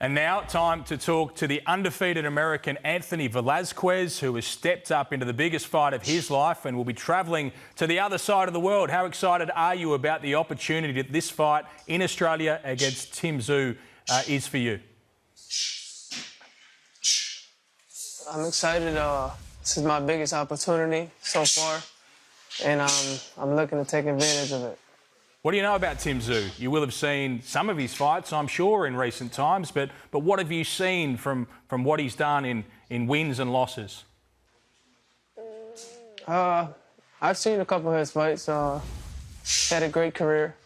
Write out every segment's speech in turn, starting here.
And now, time to talk to the undefeated American Anthony Velazquez, who has stepped up into the biggest fight of his life and will be travelling to the other side of the world. How excited are you about the opportunity that this fight in Australia against Tim Tszyu is for you? I'm excited. This is my biggest opportunity so far, and I'm looking to take advantage of it. What do you know about Tim Tszyu? You will have seen some of his fights, I'm sure, in recent times, but what have you seen from what he's done in wins and losses? I've seen a couple of his fights. He had a great career.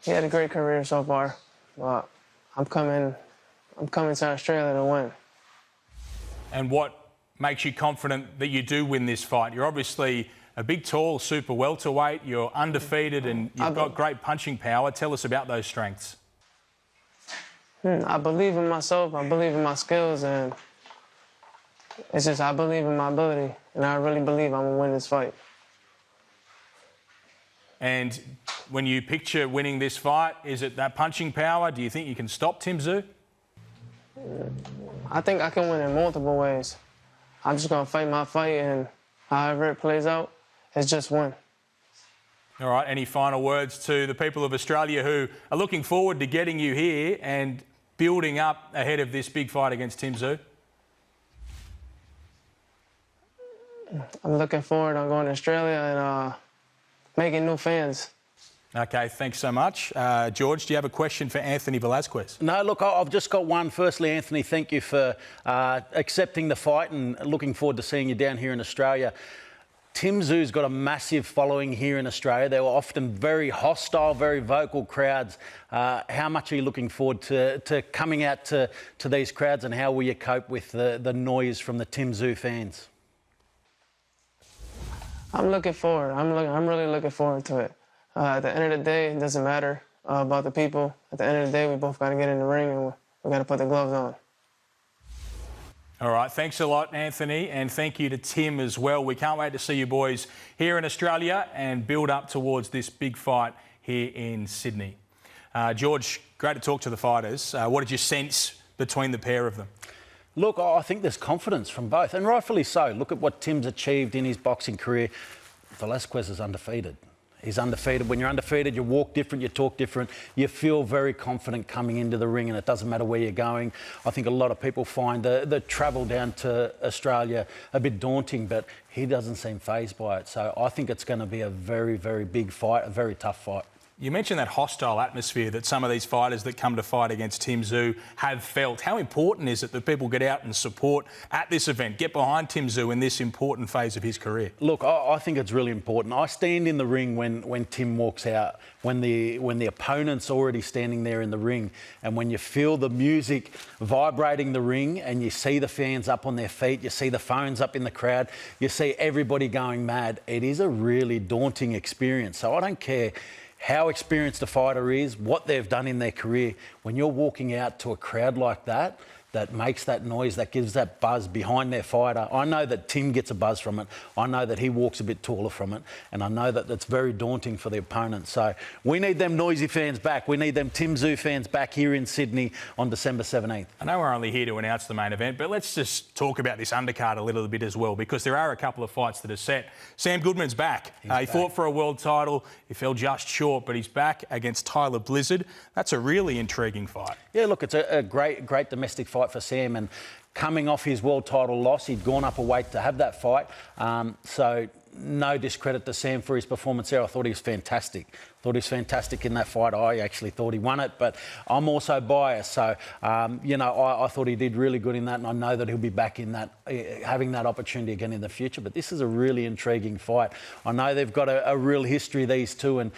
He had a great career so far. But I'm coming to Australia to win. And what makes you confident that you do win this fight? You're obviously a big, tall, super welterweight. You're undefeated and you've got great punching power. Tell us about those strengths. I believe in myself. I believe in my skills, and it's just I believe in my ability, and I really believe I'm gonna win this fight. And when you picture winning this fight, is it that punching power? Do you think you can stop Tim Tszyu? I think I can win in multiple ways. I'm just gonna fight my fight, and however it plays out, it's just win. All right, any final words to the people of Australia who are looking forward to getting you here and building up ahead of this big fight against Tim Tszyu? I'm looking forward. I'm going to Australia and making new fans. Okay, thanks so much. George, do you have a question for Anthony Velazquez? No, look, I've just got one. Firstly, Anthony, thank you for accepting the fight and looking forward to seeing you down here in Australia. Tim Tszyu's got a massive following here in Australia. They were often very hostile, very vocal crowds. How much are you looking forward to coming out to these crowds, and how will you cope with the noise from the Tim Tszyu fans? I'm looking forward. I'm really looking forward to it. At the end of the day, it doesn't matter about the people. At the end of the day, we both got to get in the ring and we got to put the gloves on. All right, thanks a lot, Anthony, and thank you to Tim as well. We can't wait to see you boys here in Australia and build up towards this big fight here in Sydney. George, great to talk to the fighters. What did you sense between the pair of them? Look, I think there's confidence from both, and rightfully so. Look at what Tim's achieved in his boxing career. Velasquez is undefeated. He's undefeated. When you're undefeated, you walk different, you talk different, you feel very confident coming into the ring, and it doesn't matter where you're going. I think a lot of people find the travel down to Australia a bit daunting, but he doesn't seem fazed by it. So I think it's going to be a very, very big fight, a very tough fight. You mentioned that hostile atmosphere that some of these fighters that come to fight against Tim Tszyu have felt. How important is it that people get out and support at this event, get behind Tim Tszyu in this important phase of his career? Look, I think it's really important. I stand in the ring when Tim walks out, when the opponent's already standing there in the ring, and when you feel the music vibrating the ring and you see the fans up on their feet, you see the phones up in the crowd, you see everybody going mad, it is a really daunting experience. So I don't care how experienced a fighter is, what they've done in their career. When you're walking out to a crowd like that, that makes that noise, that gives that buzz behind their fighter. I know that Tim gets a buzz from it. I know that he walks a bit taller from it. And I know that that's very daunting for the opponent. So we need them noisy fans back. We need them Tim Tszyu fans back here in Sydney on December 17th. I know we're only here to announce the main event, but let's just talk about this undercard a little bit as well, because there are a couple of fights that are set. Sam Goodman's back. He fought for a world title. He fell just short, but he's back against Tyler Blizzard. That's a really intriguing fight. Yeah, look, it's a great domestic fight for Sam, and coming off his world title loss, he'd gone up a weight to have that fight. So no discredit to Sam for his performance there. I thought he was fantastic. In that fight. I actually thought he won it, but I'm also biased. So, you know, I thought he did really good in that, and I know that he'll be back in that, having that opportunity again in the future. But this is a really intriguing fight. I know they've got a real history, these two, and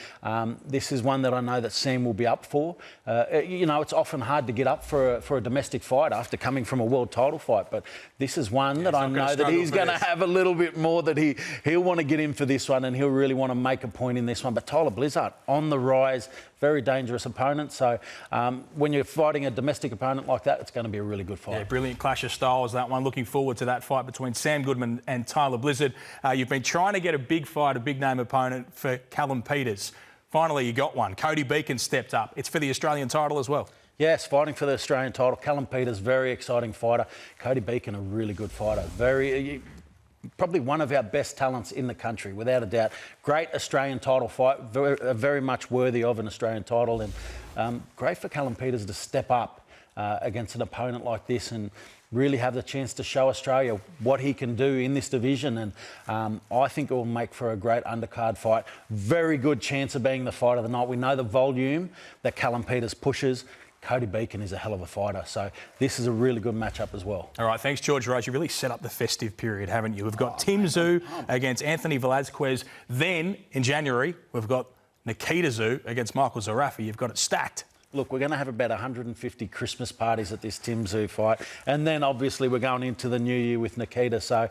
this is one that I know that Sam will be up for. You know, it's often hard to get up for a domestic fight after coming from a world title fight, but this is one that I know that he's going to have a little bit more, that he'll want to get in for this one, and he'll really want to make a point in this one. But Tyler Blizzard, on the rise, very dangerous opponent. So when you're fighting a domestic opponent like that, it's going to be a really good fight. Yeah, brilliant clash of styles, that one. Looking forward to that fight between Sam Goodman and Tyler Blizzard. You've been trying to get a big fight, a big name opponent for Callum Peters. Finally, you got one. Cody Beacon stepped up. It's for the Australian title as well. Yes, fighting for the Australian title. Callum Peters, very exciting fighter. Cody Beacon, a really good fighter. Probably one of our best talents in the country, without a doubt. Great Australian title fight, very much worthy of an Australian title, and great for Callum Peters to step up against an opponent like this and really have the chance to show Australia what he can do in this division. And I think it will make for a great undercard fight. Very good chance of being the fight of the night. We know the volume that Callum Peters pushes. Cody Beacon is a hell of a fighter, so this is a really good matchup as well. All right, thanks, George Rose. You really set up the festive period, haven't you? We've got Tim Tszyu against Anthony Velazquez. Then, in January, we've got Nikita Tszyu against Michael Zarafi. You've got it stacked. Look, we're going to have about 150 Christmas parties at this Tim Tszyu fight. And then, obviously, we're going into the new year with Nikita. So,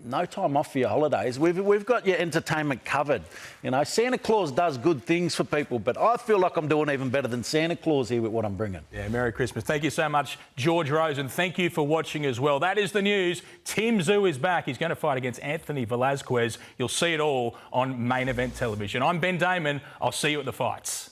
no time off for your holidays. We've got your entertainment covered. You know, Santa Claus does good things for people, but I feel like I'm doing even better than Santa Claus here with what I'm bringing. Yeah, Merry Christmas. Thank you so much, George Rose, and thank you for watching as well. That is the news. Tim Tszyu is back. He's going to fight against Anthony Velazquez. You'll see it all on Main Event Television. I'm Ben Damon. I'll see you at the fights.